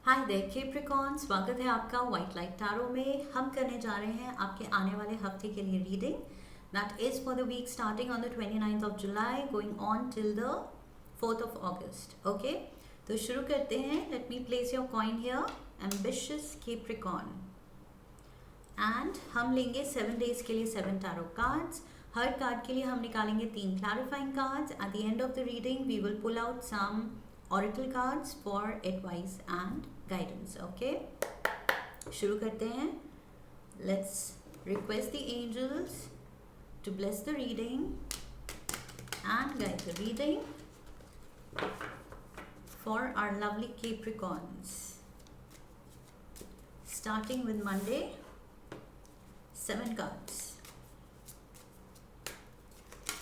Hi there Capricorn, स्वागत है आपका व्हाइट लाइट टैरो में। हम करने जा रहे हैं आपके आने वाले हफ्ते के लिए reading that is for the week starting on the 29th of July going on till the 4th of August. Okay, तो शुरू करते हैं। Let me place your coin here. Ambitious Capricorn. And हम लेंगे 7 डेज के लिए 7 टैरो कार्ड्स। हर card के लिए हम निकालेंगे 3 clarifying cards. At the end of the reading we will pull out some oracle cards for advice and guidance. Okay, शुरू करते हैं. Let's request the angels to bless the reading and guide the reading for our lovely Capricorns. Starting with Monday, 7 cards.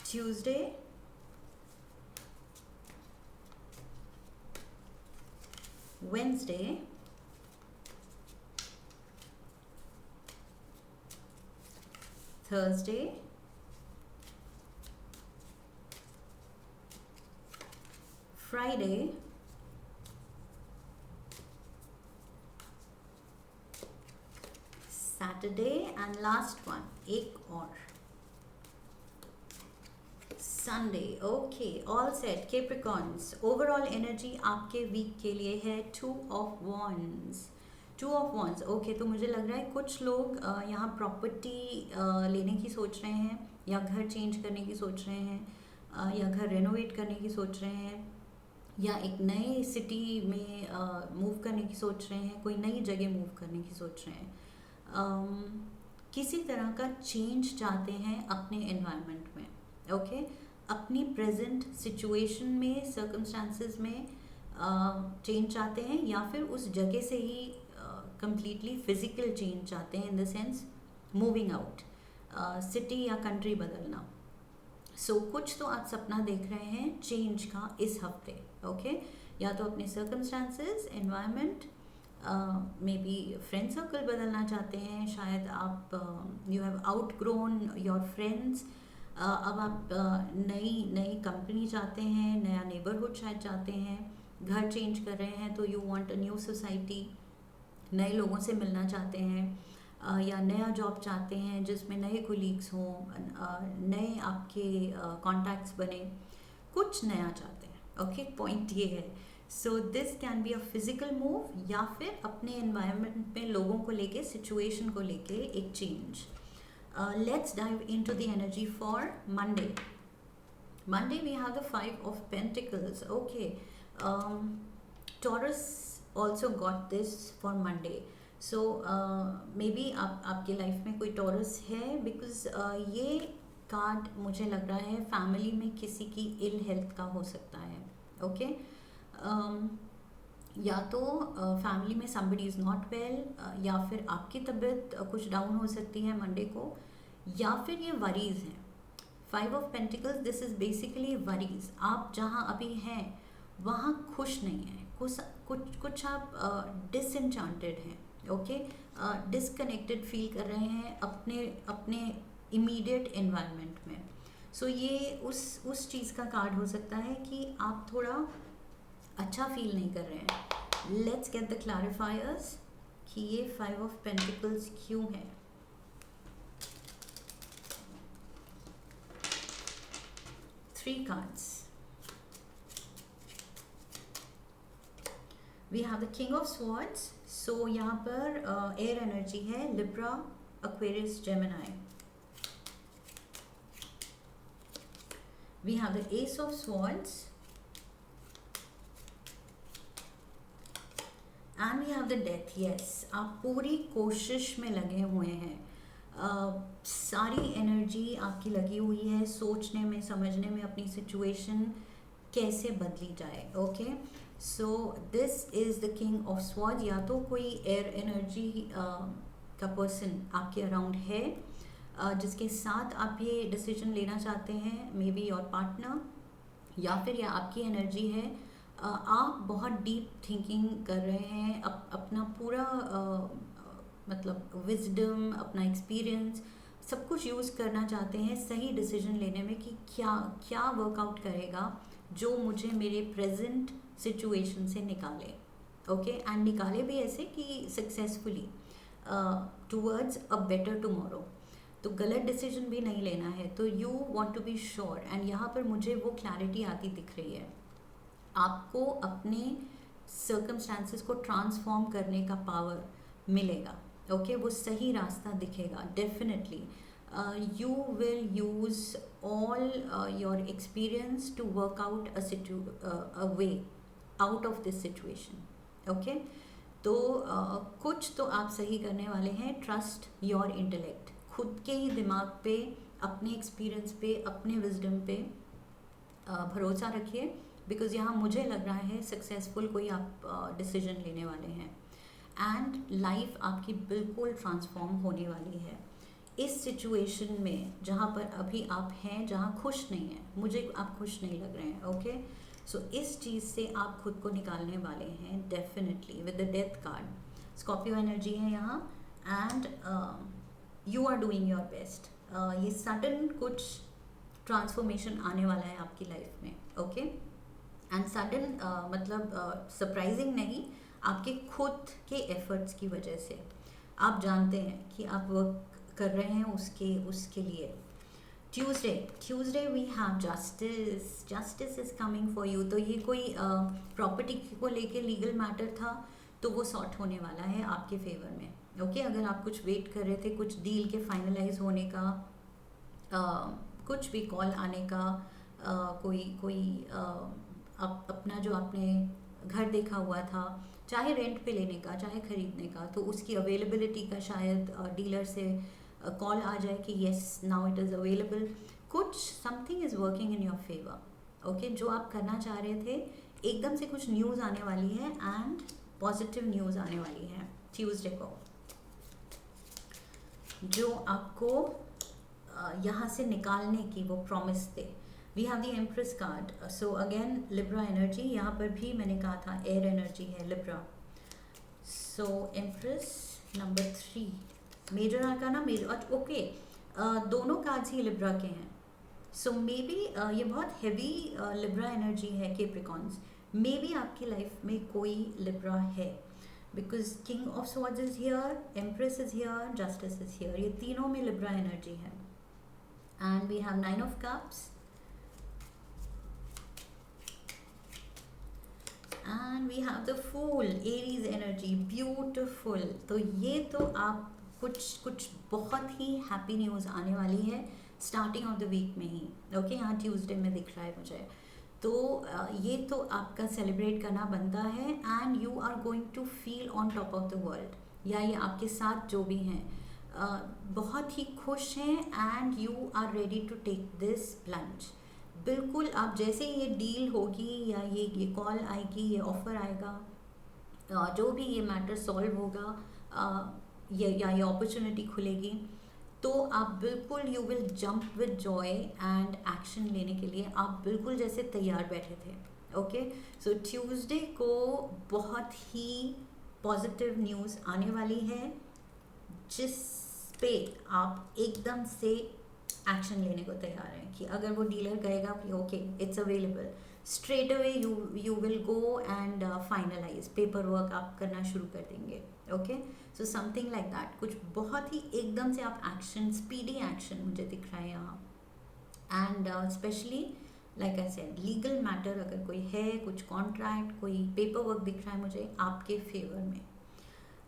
Tuesday, Wednesday, Thursday, Friday, Saturday and last one एक और Sunday. Okay, all set Capricorns. Overall energy आपके week के लिए है 2 of wands. 2 of wands. Okay, तो मुझे लग रहा है कुछ लोग यहाँ प्रॉपर्टी लेने की सोच रहे हैं, या घर चेंज करने की सोच रहे हैं, या घर रेनोवेट करने की सोच रहे हैं, या एक नए सिटी में मूव करने की सोच रहे हैं, कोई नई जगह मूव करने की सोच रहे हैं। किसी तरह का चेंज चाहते हैं अपने एनवायरनमेंट में। ओके, अपनी प्रेजेंट सिचुएशन में, सर्कमस्टांसेस में चेंज चाहते हैं, या फिर उस जगह से ही कंप्लीटली फिजिकल चेंज चाहते हैं, in the sense moving out, city या कंट्री बदलना। सो कुछ तो आप सपना देख रहे हैं चेंज का इस हफ्ते। ओके, या तो अपने circumstances, environment, may be friend circle बदलना चाहते हैं। शायद आप you have outgrown your friends. अब आप नई कंपनी चाहते हैं, नया नेबरहुड शायद चाहते हैं, घर चेंज कर रहे हैं तो you want a new society, नए लोगों से मिलना चाहते हैं, या नया जॉब चाहते हैं जिसमें नए कोलीग्स हों, नए आपके कॉन्टैक्ट्स बने, कुछ नया चाहते हैं। ओके, पॉइंट ये है। So this can be a physical move, या फिर अपने एनवायरनमेंट में लोगों को लेके, सिचुएशन को लेके एक change. Let's dive into the energy for Monday. Monday we have the 5 of Pentacles. Okay, Taurus also got this for Monday. So maybe आपके लाइफ में कोई टॉरस है, बिकॉज ये कार्ड मुझे लग रहा है फैमिली में किसी की इल हेल्थ का हो सकता है। ओके, या तो फैमिली में somebody is not well, या फिर आपकी तबीयत कुछ डाउन हो सकती है मंडे को, या फिर ये वरीज हैं। 5 of pentacles, this is basically worries. आप जहाँ अभी हैं वहाँ खुश नहीं हैं, कुछ आप डिसएंचांटेड हैं। ओके, डिसकनेक्टेड फील कर रहे हैं अपने इमीडिएट एनवायरनमेंट में। सो ये उस चीज़ का कार्ड हो सकता है कि आप थोड़ा अच्छा फील नहीं कर रहे हैं। लेट्स गेट द क्लैरिफायर्स कि ये 5 ऑफ पेंटिकल्स क्यों है। Three cards. We have the King of Swords. So यहाँ पर एयर एनर्जी है, Libra, Aquarius, Gemini. We have the Ace of Swords. And we have the Death. Yes, आप पूरी कोशिश में लगे हुए हैं। सारी एनर्जी आपकी लगी हुई है सोचने में, समझने में, अपनी सिचुएशन कैसे बदली जाए। Okay, so this is the king of sword. या तो कोई एयर एनर्जी का पर्सन आपके अराउंड है, जिसके साथ आप ये डिसीजन लेना चाहते हैं, मे बी योर पार्टनर, या फिर यह आपकी एनर्जी है। आप बहुत डीप थिंकिंग कर रहे हैं, अपना पूरा मतलब विजडम, अपना एक्सपीरियंस, सब कुछ यूज़ करना चाहते हैं सही डिसीजन लेने में कि क्या वर्कआउट करेगा जो मुझे मेरे प्रेजेंट सिचुएशन से निकाले। ओके, एंड निकाले भी ऐसे कि successfully towards a better tomorrow. तो गलत डिसीजन भी नहीं लेना है, तो you want to be sure, and यहाँ पर मुझे वो क्लैरिटी आती दिख रही है। आपको अपने सर्कमस्टांसेस को ट्रांसफॉर्म करने का पावर मिलेगा। ओके, वो सही रास्ता दिखेगा definitely. You will use all your experience to work out a way out of this situation. Okay, तो कुछ तो आप सही करने वाले हैं। ट्रस्ट योर इंटेलेक्ट, खुद के ही दिमाग पे, अपने एक्सपीरियंस पे, अपने विजडम पे भरोसा रखिए, बिकॉज यहाँ मुझे लग रहा है सक्सेसफुल कोई आप डिसीजन लेने वाले हैं, एंड लाइफ आपकी बिल्कुल ट्रांसफॉर्म होने वाली है। इस सिचुएशन में जहाँ पर अभी आप हैं, जहाँ खुश नहीं हैं, मुझे आप खुश नहीं लग रहे हैं। ओके, सो इस चीज़ से आप खुद को निकालने वाले हैं definitely with the death card. Scorpio energy है यहाँ, and you are doing your best. ये सडन कुछ ट्रांसफॉर्मेशन आने वाला है आपकी लाइफ में। ओके, एंड सडन मतलब सरप्राइजिंग नहीं, आपके खुद के एफर्ट्स की वजह से आप जानते हैं कि आप वर्क कर रहे हैं उसके लिए। Tuesday we have justice is coming for you. तो ये कोई प्रॉपर्टी को लेके लीगल मैटर था, तो वो सॉर्ट होने वाला है आपके फेवर में। ओके, अगर आप कुछ वेट कर रहे थे कुछ डील के फाइनलाइज होने का, कुछ भी कॉल आने का, कोई अपना जो आपने घर देखा हुआ था, चाहे रेंट पे लेने का चाहे खरीदने का, तो उसकी अवेलेबिलिटी का शायद डीलर से कॉल आ जाए कि yes now it is available. कुछ something is working in your favour. Okay, जो आप करना चाह रहे थे, एकदम से कुछ न्यूज़ आने वाली है, एंड पॉजिटिव न्यूज़ आने वाली है ट्यूसडे को, जो आपको यहाँ से निकालने की वो प्रॉमिस दे। We have the empress card, so again Libra energy, यहाँ पर भी मैंने कहा था एयर एनर्जी है Libra. So empress number 3, major arcana major. Okay, दोनों कार्ड्स ही लिब्रा के हैं। सो मे बी ये बहुत हैवी लिब्रा एनर्जी है कैप्रिकॉन्स। मे बी आपकी लाइफ में कोई लिब्रा है, because king of swords is here, empress is here, justice is here, ये तीनों में लिब्रा एनर्जी है। And we have 9 of cups, and we have the fool, Aries energy, beautiful. तो ये तो आप कुछ बहुत ही हैप्पी न्यूज़ आने वाली है स्टार्टिंग ऑफ द वीक में ही। ओके, यहाँ ट्यूसडे में दिख रहा है मुझे, तो ये तो आपका सेलिब्रेट करना बनता है, and you are going to feel on top of the world, या ये आपके साथ जो भी हैं बहुत ही खुश हैं, and you are ready to take this plunge. बिल्कुल, आप जैसे ये डील होगी या ये कॉल आएगी, ये ऑफर आएगा, जो भी ये मैटर सॉल्व होगा, या ये अपॉर्चुनिटी खुलेगी, तो आप बिल्कुल you will jump with Joy and action लेने के लिए आप बिल्कुल जैसे तैयार बैठे थे। ओके, सो ट्यूसडे को बहुत ही पॉजिटिव न्यूज़ आने वाली है, जिस पे आप एकदम से एक्शन लेने को तैयार हैं कि अगर वो डीलर कहेगा कि okay it's available, straight away you will go and finalise paper work आप करना शुरू कर देंगे। Okay, so something like that, कुछ बहुत ही एकदम से आप एक्शन, स्पीडी एक्शन मुझे दिख रहा है यहाँ, and specially like I said legal matter अगर कोई है, कुछ कॉन्ट्रैक्ट, कोई पेपर वर्क दिख रहा है मुझे आपके फेवर में।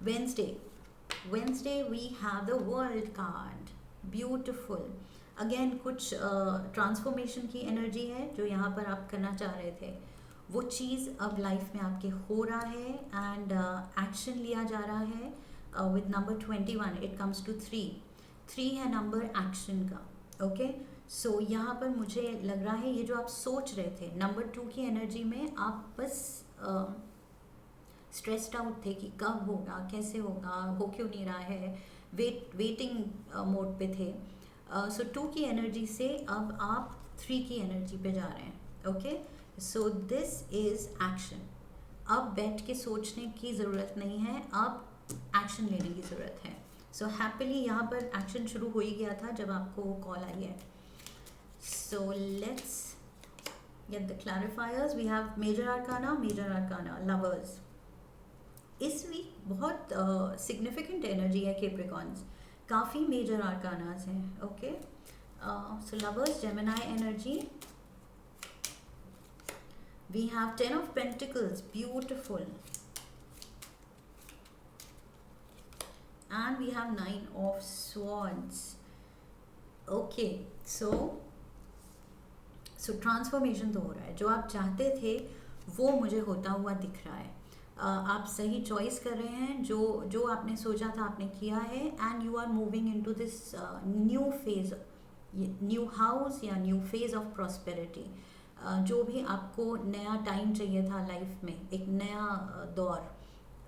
Wednesday we have the world card, beautiful. Again कुछ ट्रांसफॉर्मेशन की एनर्जी है जो यहाँ पर आप करना चाह रहे थे, वो चीज़ अब लाइफ में आपके हो रहा है, एंड एक्शन लिया जा रहा है। With number 21 it comes to 3 है नंबर एक्शन का। ओके, सो यहाँ पर मुझे लग रहा है ये जो आप सोच रहे थे नंबर 2 की एनर्जी में, आप बस स्ट्रेस्ड आउट थे कि कब होगा, कैसे होगा, हो क्यों नहीं रहा है, वेटिंग मोड पे थे। सो 2 की एनर्जी से अब आप 3 की एनर्जी पे जा रहे हैं। Okay, so this is action. अब बैठ के सोचने की ज़रूरत नहीं है, अब एक्शन लेने की ज़रूरत है। सो हैप्पीली यहाँ पर एक्शन शुरू हो ही गया था जब आपको कॉल आई है। So let's get the clarifiers. We have major arcana, lovers, इस वीक बहुत सिग्निफिकेंट एनर्जी है कैप्रिकॉन्स, काफ़ी मेजर आर्कानास हैं. Okay, so lovers Gemini energy, we have 10 of pentacles, beautiful, and we have 9 of swords. Okay, so transformation तो हो रहा है, जो आप चाहते थे वो मुझे होता हुआ दिख रहा है. आप सही चॉइस कर रहे हैं, जो आपने सोचा था आपने किया है, and you are moving into this new phase, new house या न्यू फेज ऑफ प्रॉस्पेरिटी. जो भी आपको नया टाइम चाहिए था लाइफ में, एक नया दौर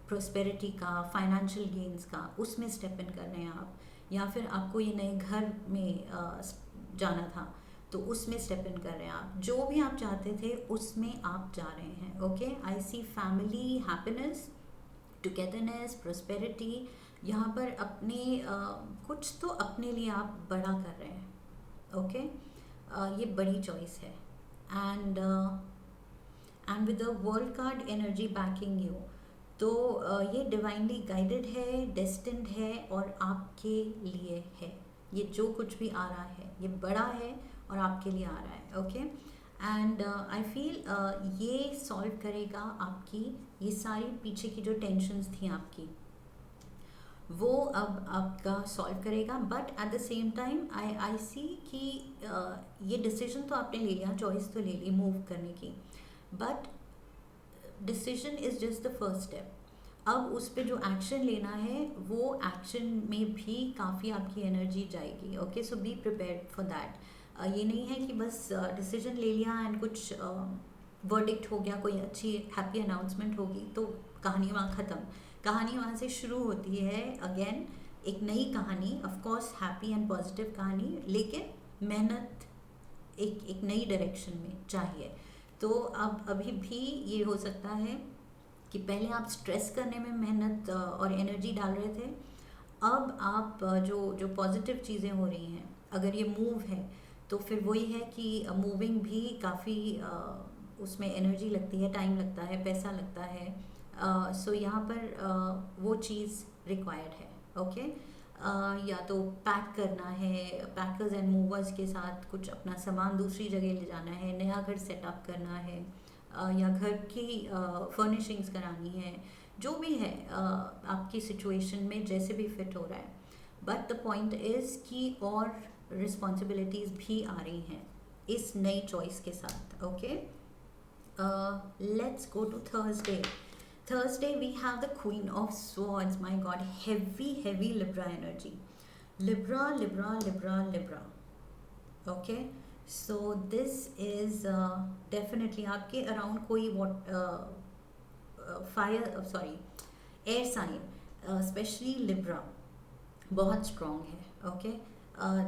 प्रोस्पेरिटी का, फाइनेंशियल गेन्स का, उसमें स्टेप इन कर रहे हैं आप. या फिर आपको ये नए घर में जाना था तो उसमें स्टेप इन कर रहे हैं आप. जो भी आप चाहते थे उसमें आप जा रहे हैं. ओके, आई सी फैमिली, हैप्पीनेस, टुगेदरनेस, प्रोस्पेरिटी. यहाँ पर अपने कुछ तो अपने लिए आप बड़ा कर रहे हैं. ओके, ये बड़ी चॉइस है. And with the world card energy backing you, तो ये डिवाइनली गाइडेड है, डेस्टिन्ड है और आपके लिए है. ये जो कुछ भी आ रहा है ये बड़ा है और आपके लिए आ रहा है. ओके, एंड आई फील ये सॉल्व करेगा आपकी ये सारी पीछे की जो टेंशन्स थी आपकी, वो अब आपका सॉल्व करेगा. But at the same time I see कि ये डिसीजन तो आपने ले लिया, चॉइस तो ले ली मूव करने की, but decision is just the first step. अब उस पर जो एक्शन लेना है वो एक्शन में भी काफ़ी आपकी एनर्जी जाएगी. Okay, so be prepared for that. ये नहीं है कि बस डिसीजन ले लिया एंड कुछ वर्डिक्ट हो गया, कोई अच्छी हैप्पी अनाउंसमेंट होगी तो कहानी वहाँ ख़त्म. कहानी वहाँ से शुरू होती है अगेन, एक नई कहानी, of course happy and positive कहानी, लेकिन मेहनत एक नई डायरेक्शन में चाहिए. तो अब अभी भी ये हो सकता है कि पहले आप स्ट्रेस करने में मेहनत और एनर्जी डाल रहे थे, अब आप जो पॉजिटिव चीज़ें हो रही हैं, अगर ये मूव है तो फिर वही है कि मूविंग भी काफ़ी उसमें एनर्जी लगती है, टाइम लगता है, पैसा लगता है. सो यहाँ पर वो चीज़ रिक्वायर्ड है. ओके, या तो पैक करना है, पैकर्स एंड मूवर्स के साथ कुछ अपना सामान दूसरी जगह ले जाना है, नया घर सेटअप करना है, या घर की फर्निशिंग्स करानी है, जो भी है आपकी सिचुएशन में जैसे भी फिट हो रहा है. बट द पॉइंट इज़ कि और रिस्पॉन्सिबिलिटीज़ भी आ रही हैं इस नई चॉइस के साथ. Okay, let's go to Thursday. Thursday we have the Queen of Swords. My God, heavy Libra energy. Libra. Okay, so this is definitely आपके around कोई air sign, especially Libra, बहुत strong है. Okay,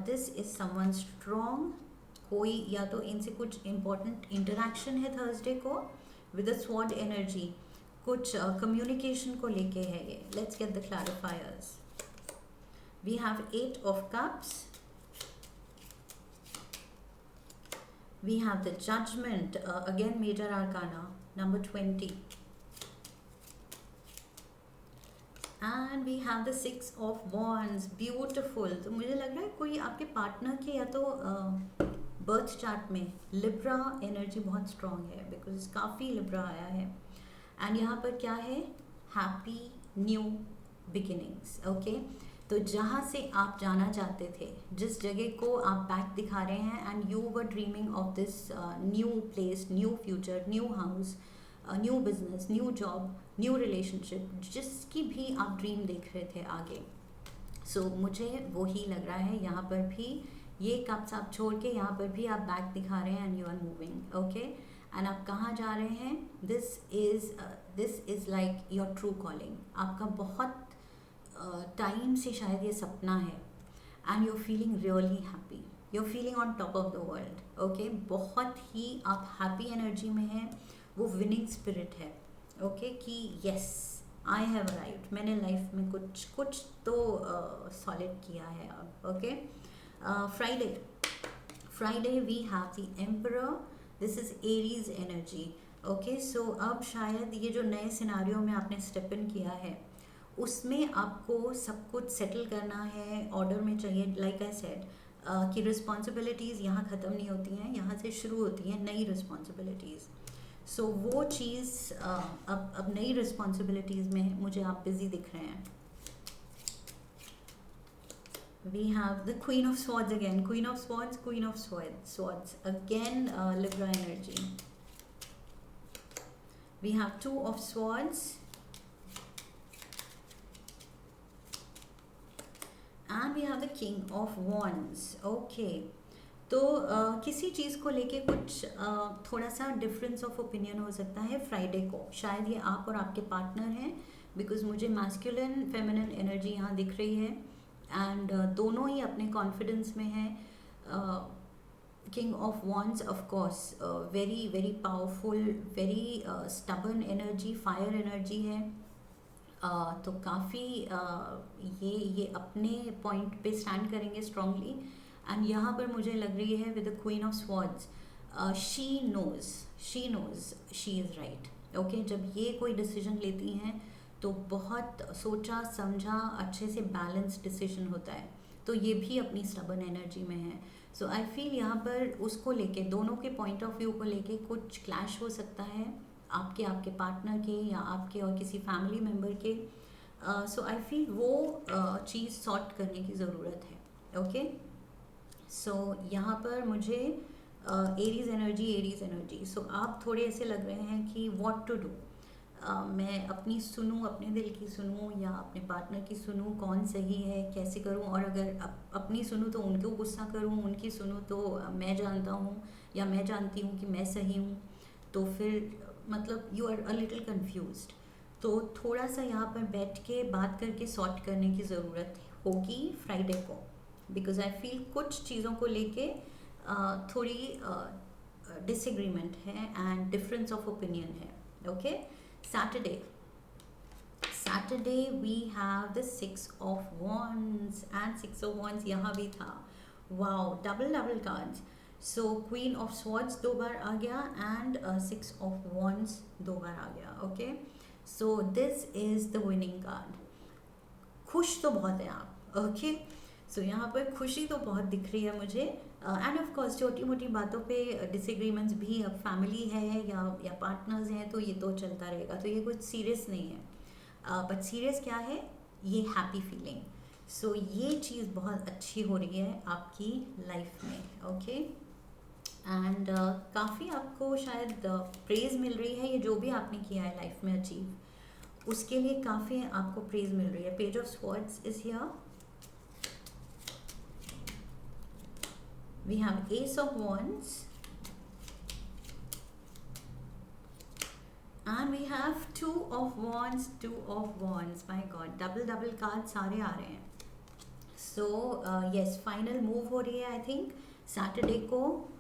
this is someone strong. कोई या तो इनसे कुछ important interaction है Thursday को with the sword energy. कुछ कम्युनिकेशन को लेके है ये. Let's get the clarifiers. We have 8 of cups, we have the judgement, again major arcana, number 20, and we have the 6 of wands, beautiful. तो मुझे लग रहा है कोई आपके पार्टनर के या तो बर्थ चार्ट में लिब्रा एनर्जी बहुत स्ट्रॉन्ग है, बिकॉज काफ़ी लिब्रा आया है. एंड यहाँ पर क्या है, हैप्पी न्यू बिगिनिंग्स. ओके, तो जहाँ से आप जाना चाहते थे, जिस जगह को आप बैक दिखा रहे हैं, and you were dreaming of this new place, new future, new house, new business, new job, new relationship, जिसकी भी आप ड्रीम देख रहे थे आगे. सो मुझे वही लग रहा है यहाँ पर भी. ये कप्स आप छोड़ के यहाँ पर भी आप बैक दिखा रहे हैं and you are moving. Okay, and आप कहाँ जा रहे हैं, this is like your true calling. आपका बहुत टाइम से शायद ये सपना है, and you are feeling really happy, you are feeling on top of the world. Okay, बहुत ही आप हैप्पी एनर्जी में हैं, वो विनिंग स्पिरिट है. ओके, कि यस आई हैव अराइव्ड, मैंने लाइफ में कुछ तो सॉलिड किया है अब. Okay, Friday we have the emperor. This is Aries energy. Okay, so अब शायद ये जो नए सिनारियो में आपने स्टेप इन किया है उसमें आपको सब कुछ सेटल करना है, ऑर्डर में चाहिए। लाइक आई सेड कि रिस्पॉन्सिबिलिटीज़ यहाँ ख़त्म नहीं होती हैं, यहाँ से शुरू होती हैं नई रिस्पॉन्सिबिलिटीज़। सो वो चीज़ अब नई रिस्पॉन्सिबिलिटीज़ में मुझे आप बिज़ी दिख रहे हैं। We have the Queen of Swords again. Queen of Swords, Queen of Swords. Again, Libra energy. We have Two of Swords. And we have the King of Wands. Okay. तो किसी चीज़ को लेके कुछ थोड़ा सा डिफरेंस ऑफ ओपिनियन हो सकता है फ्राइडे को। शायद ये आप और आपके पार्टनर हैं, बिकॉज मुझे मैस्कुलिन फेमिनिन एनर्जी यहाँ दिख रही है। एंड दोनों ही अपने कॉन्फिडेंस में हैं। King of wands of course very very powerful, very stubborn energy, fire energy है। तो काफ़ी ये अपने पॉइंट पे स्टैंड करेंगे स्ट्रांगली। एंड यहाँ पर मुझे लग रही है with the queen of swords, she knows she is right. Okay, जब ये कोई डिसीजन लेती हैं तो बहुत सोचा समझा अच्छे से बैलेंस डिसीजन होता है। तो ये भी अपनी स्टबर्न एनर्जी में है। सो आई फील यहाँ पर उसको लेके, दोनों के पॉइंट ऑफ व्यू को लेके कुछ क्लैश हो सकता है, आपके पार्टनर के या आपके और किसी फैमिली मेम्बर के। सो आई फील वो चीज़ सॉर्ट करने की ज़रूरत है। ओके, सो यहाँ पर मुझे एरीज एनर्जी। सो आप थोड़े ऐसे लग रहे हैं कि व्हाट टू डू। मैं अपनी सुनूं, अपने दिल की सुनूं या अपने पार्टनर की सुनूं, कौन सही है, कैसे करूं। और अगर अपनी सुनूं तो उनको गुस्सा करूं, उनकी सुनूं तो मैं जानता हूं या मैं जानती हूं कि मैं सही हूं। तो फिर मतलब you are a little confused. तो थोड़ा सा यहाँ पर बैठ के बात करके सॉर्ट करने की ज़रूरत होगी फ्राइडे को, बिकॉज आई फील कुछ चीज़ों को लेके थोड़ी डिसएग्रीमेंट है एंड डिफरेंस ऑफ ओपिनियन है। Okay, Saturday we have the Six of Wands and Six of Wands यहाँ भी था। Wow, double cards. So Queen of Swords 2 बार आ गया and Six of Wands 2 बार आ गया। Okay, so this is the winning card. खुश तो बहुत है आप। ओके, सो यहाँ पर खुशी तो बहुत दिख रही है मुझे। एंड ऑफ कोर्स छोटी मोटी बातों पे डिसएग्रीमेंट्स भी, अब फैमिली है या पार्टनर्स हैं तो ये तो चलता रहेगा, तो ये कुछ सीरियस नहीं है। बट सीरियस क्या है, ये हैप्पी फीलिंग। सो ये चीज़ बहुत अच्छी हो रही है आपकी लाइफ में। ओके, एंड काफ़ी आपको शायद प्रेज़ मिल रही है, ये जो भी आपने किया है लाइफ में अचीव, उसके लिए काफ़ी आपको प्रेज़ मिल रही है। Page of swords is here. We have Ace of Wands and we have Two of Wands. My God, double card सारे आ रहे हैं। So yes, फाइनल मूव हो रही है। आई थिंक सैटरडे को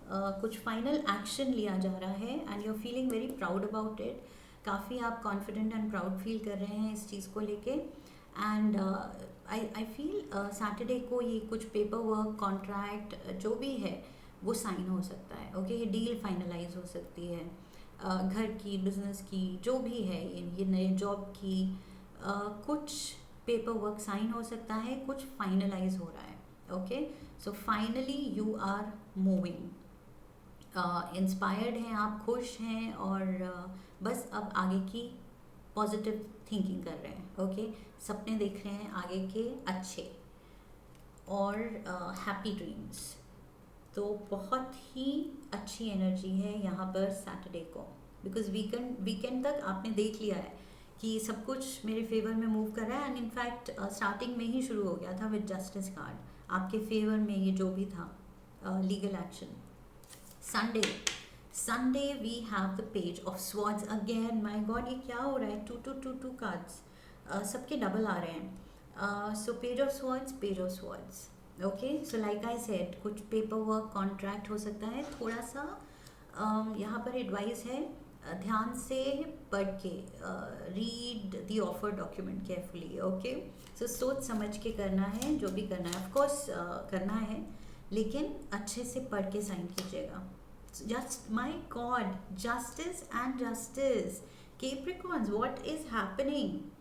कुछ फाइनल एक्शन लिया जा रहा है and you are feeling very proud about it. काफ़ी आप कॉन्फिडेंट एंड प्राउड फील कर रहे हैं इस चीज़ को लेके। एंड आई फील सैटरडे को ये कुछ पेपर वर्क, कॉन्ट्रैक्ट जो भी है वो साइन हो सकता है। ओके, ये डील फाइनलाइज हो सकती है, घर की, बिजनेस की, जो भी है, ये नए जॉब की, कुछ पेपर वर्क साइन हो सकता है, कुछ फाइनलाइज हो रहा है। Okay, so finally you are moving, inspired हैं आप, खुश हैं और बस अब आगे की पॉजिटिव थिंकिंग कर रहे हैं। ओके, सपने देख रहे हैं आगे के अच्छे और हैप्पी ड्रीम्स। तो बहुत ही अच्छी एनर्जी है यहाँ पर सैटरडे को, बिकॉज वीकेंड तक आपने देख लिया है कि सब कुछ मेरे फेवर में मूव कर रहा है। एंड इनफैक्ट स्टार्टिंग में ही शुरू हो गया था विद जस्टिस कार्ड, आपके फेवर में ये जो भी था legal action. Sunday we have the page of swords again. My god, ये क्या हो रहा है, टू कार्ड्स सबके डबल आ रहे हैं। So page of swords. Okay, so like I said, कुछ पेपर वर्क, कॉन्ट्रैक्ट हो सकता है। थोड़ा सा यहाँ पर एडवाइस है, ध्यान से पढ़ के read the offer document carefully. Okay, so सोच समझ के करना है, जो भी करना है ऑफ कोर्स करना है, लेकिन अच्छे से पढ़ के साइन कीजिएगा। Just my God, justice and justice. Capricorns, what is happening?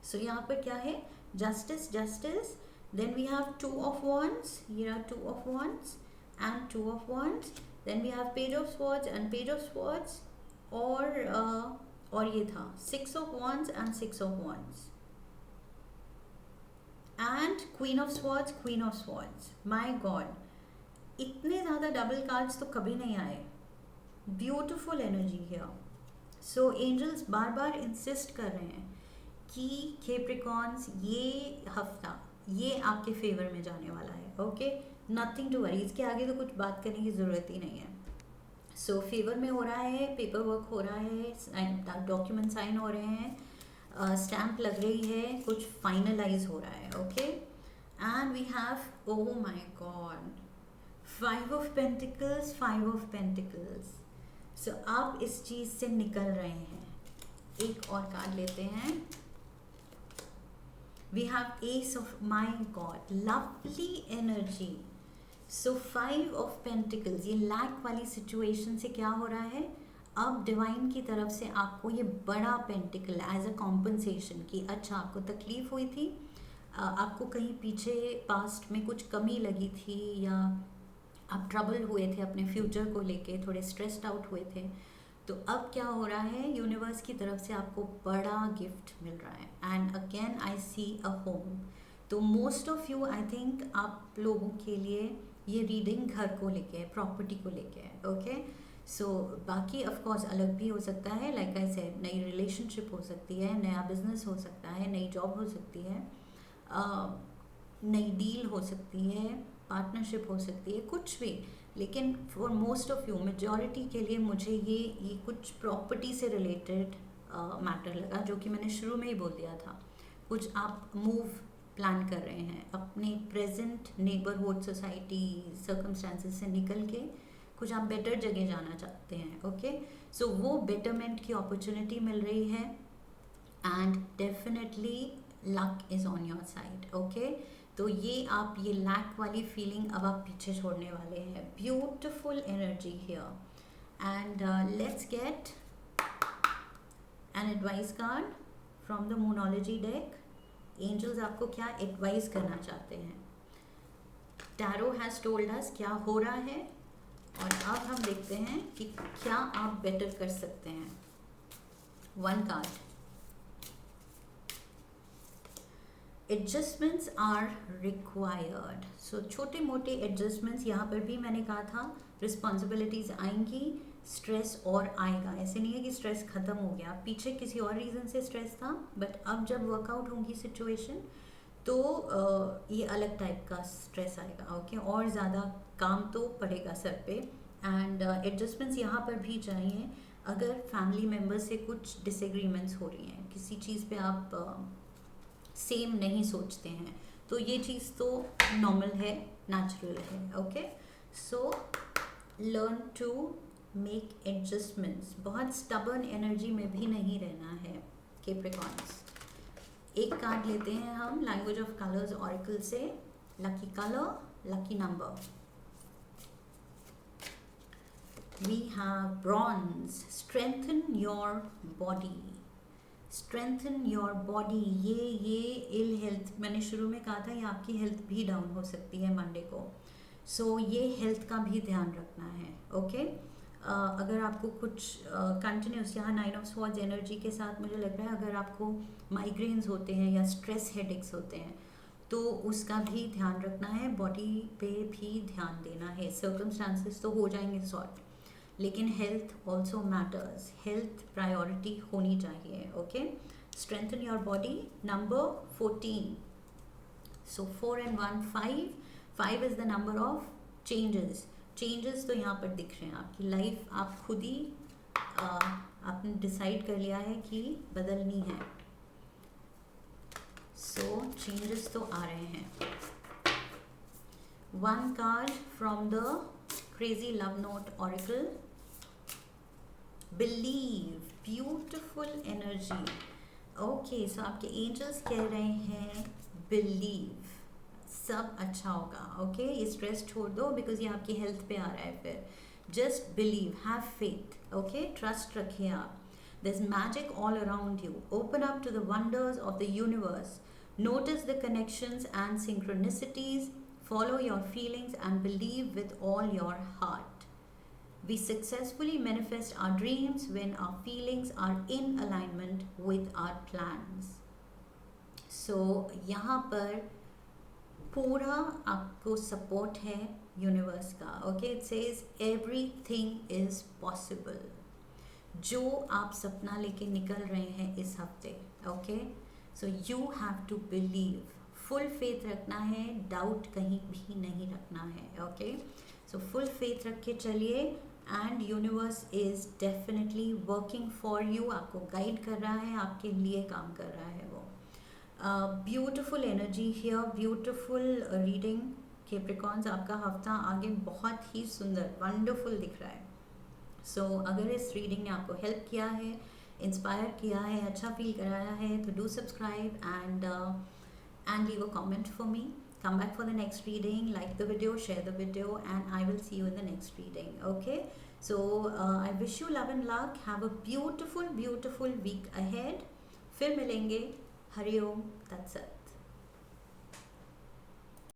So यहाँ पर क्या है? Justice, justice. Then we have two of wands. Here are two of wands and two of wands. Then we have page of swords and page of swords. और ये था six of wands and six of wands. And queen of swords, queen of swords. My God, इतने ज़्यादा double cards तो कभी नहीं आए. Beautiful energy here. So angels बार बार इंसिस्ट कर रहे हैं कि केप्रिकॉन्स ये हफ्ता ये आपके फेवर में जाने वाला है. Okay, nothing to worry. इसके आगे तो कुछ बात करने की ज़रूरत ही नहीं है. सो फेवर में हो रहा है, पेपर वर्क हो रहा है, डॉक्यूमेंट साइन हो रहे हैं, स्टैम्प लग रही है, कुछ फाइनलाइज हो रहा है. Okay, and we have, oh my God, five of pentacles, five of pentacles. So आप इस चीज़ से निकल रहे हैं. एक और कार्ड लेते हैं. We have ace of, my god, lovely energy. So five of pentacles, ये लैक वाली सिचुएशन से क्या हो रहा है, अब डिवाइन की तरफ से आपको ये बड़ा पेंटिकल एज अ कॉम्पनसेशन कि अच्छा आपको तकलीफ हुई थी, आपको कहीं पीछे पास्ट में कुछ कमी लगी थी, या आप ट्रबल हुए थे अपने फ्यूचर को लेके, थोड़े स्ट्रेस्ड आउट हुए थे, तो अब क्या हो रहा है, यूनिवर्स की तरफ से आपको बड़ा गिफ्ट मिल रहा है. And again I see a home. तो most of you, I think आप लोगों के लिए ये रीडिंग घर को लेके है, प्रॉपर्टी को लेके है. ओके, सो बाकी ऑफ कोर्स अलग भी हो सकता है. लाइक आई सेड, नई रिलेशनशिप हो सकती है, नया बिजनेस हो सकता है, नई जॉब हो सकती है, नई डील हो सकती है, पार्टनरशिप हो सकती है, कुछ भी. लेकिन for most of you, majority के लिए मुझे ये कुछ प्रॉपर्टी से रिलेटेड मैटर लगा, जो कि मैंने शुरू में ही बोल दिया था. कुछ आप मूव प्लान कर रहे हैं अपने प्रेजेंट नेबरहुड, सोसाइटी, सर्कमस्टांसेस से निकल के कुछ आप बेटर जगह जाना चाहते हैं. ओके, सो वो बेटरमेंट की अपॉर्चुनिटी मिल रही है. And definitely luck is on your side. Okay, तो ये आप ये लैक वाली फीलिंग अब आप पीछे छोड़ने वाले हैं. Beautiful energy here. And let's get an advice card from the moonology deck. Angels आपको क्या एडवाइस करना चाहते हैं. टैरो हैज़ टोल्ड अस क्या हो रहा है, और अब हम देखते हैं कि क्या आप बेटर कर सकते हैं. One card, adjustments are required. So छोटे मोटे एडजस्टमेंट्स, यहाँ पर भी मैंने कहा था रिस्पॉन्सिबिलिटीज़ आएंगी, स्ट्रेस और आएगा. ऐसे नहीं है कि स्ट्रेस ख़त्म हो गया, पीछे किसी और रीज़न से स्ट्रेस था, बट अब जब वर्कआउट होंगी सिचुएशन तो ये अलग टाइप का स्ट्रेस आएगा. ओके, और ज़्यादा काम तो पड़ेगा सर पे. एंड एडजस्टमेंट्स यहाँ पर भी चाहिए. अगर फैमिली मेम्बर्स से कुछ डिसएग्रीमेंट्स हो रही हैं, किसी चीज़ पे आप सेम नहीं सोचते हैं, तो ये चीज़ तो नॉर्मल है, नेचुरल है. Okay, so learn to make adjustments. बहुत स्टबर्न एनर्जी में भी नहीं रहना है केप्रिकॉन्स. एक कार्ड लेते हैं हम लैंग्वेज ऑफ कलर्स ऑरेकल से. Lucky colour, lucky number. We have bronze. Strengthen your body, strengthen your body. ये इल हेल्थ, मैंने शुरू में कहा था, ये आपकी हेल्थ भी डाउन हो सकती है मंडे को. सो ये हेल्थ का भी ध्यान रखना है. ओके, अगर आपको कुछ कंटिन्यूस, यहाँ नाइन ऑफ स्वॉर्ड्स एनर्जी के साथ मुझे लग रहा है, अगर आपको माइग्रेन्स होते हैं या स्ट्रेस हेडेक्स होते हैं, तो उसका भी ध्यान रखना है, बॉडी पे भी ध्यान देना है. सर्कमस्टांसेस तो हो जाएंगे सॉर्ट, लेकिन health also matters. Health priority होनी चाहिए. Okay, strengthen your body. Number 14. So 4 and 1, 5. 5 is the number of changes. Changes तो यहाँ पर दिख रहे हैं. आपकी लाइफ आप खुद ही आपने डिसाइड कर लिया है कि बदलनी है. सो चेंजेस तो आ रहे हैं. One card from the crazy love note oracle. Believe, beautiful energy. Okay, so आपके एंजल्स कह रहे हैं बिलीव, सब अच्छा होगा. ओके, ये स्ट्रेस छोड़ दो, बिकॉज ये आपकी हेल्थ पे आ रहा है. फिर just believe, have faith, okay, trust रखिए आप. There's magic all around you. Open up to the wonders of the universe. Notice the connections and synchronicities. Follow your feelings and believe with all your heart. We successfully manifest our dreams when our feelings are in alignment with our plans. So, यहाँ पर पूरा आपको support है universe का. Okay, it says everything is possible. जो आप सपना लेके निकल रहे हैं इस हफ्ते, okay, so you have to believe, full faith रखना है, डाउट कहीं भी नहीं रखना है. ओके, सो फुल फेथ रख के चलिए and universe is definitely working for you. आपको गाइड कर रहा है, आपके लिए काम कर रहा है वो. Beautiful energy here, beautiful reading Capricorns. आपका हफ्ता आगे बहुत ही सुंदर, वंडरफुल दिख रहा है. सो अगर इस रीडिंग ने आपको हेल्प किया है, इंस्पायर किया है, अच्छा फील कराया है, तो do subscribe and leave a comment for me. Come back for the next reading, like the video, share the video, and I will see you in the next reading. Okay, so I wish you love and luck. Have a beautiful week ahead. फिर मिलेंगे. Hariom. That's it.